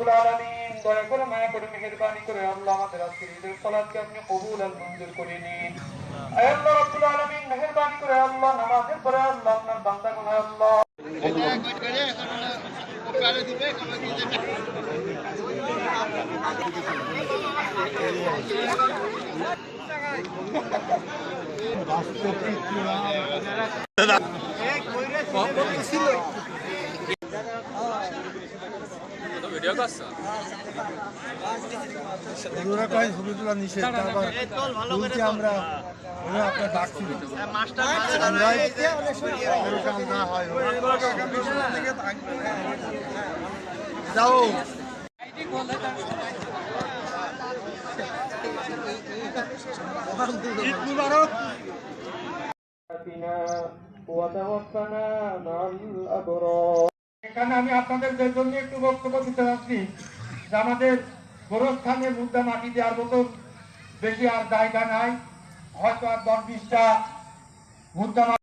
রব্বুল আলামিন দয়া করে মায়া করে মেহেরবানি করে আল্লাহ আমাদের আজকের ঈদের সালাতকে আপনি কবুল আর মঞ্জুর করে নিন। আয় আল্লাহ রব্বুল আলামিন মেহেরবানি করে আল্লাহ নামাজের পরে আল্লাহ আপনার বান্দাগুলো আল্লাহ ভিডিও করছো ওরা কয় ছবি তোলা নিষেধ তারপর বলছি আমরা আপনার ডাকছি যাও এখানে আমি আপনাদের জন্য একটু বক্তব্য দিতে চাচ্ছি যে আমাদের গোরস্থানের মুদ্রা মাটি দেওয়ার মতো বেশি আর জায়গা নাই, হয়তো আর 10-20টা মুদ্রা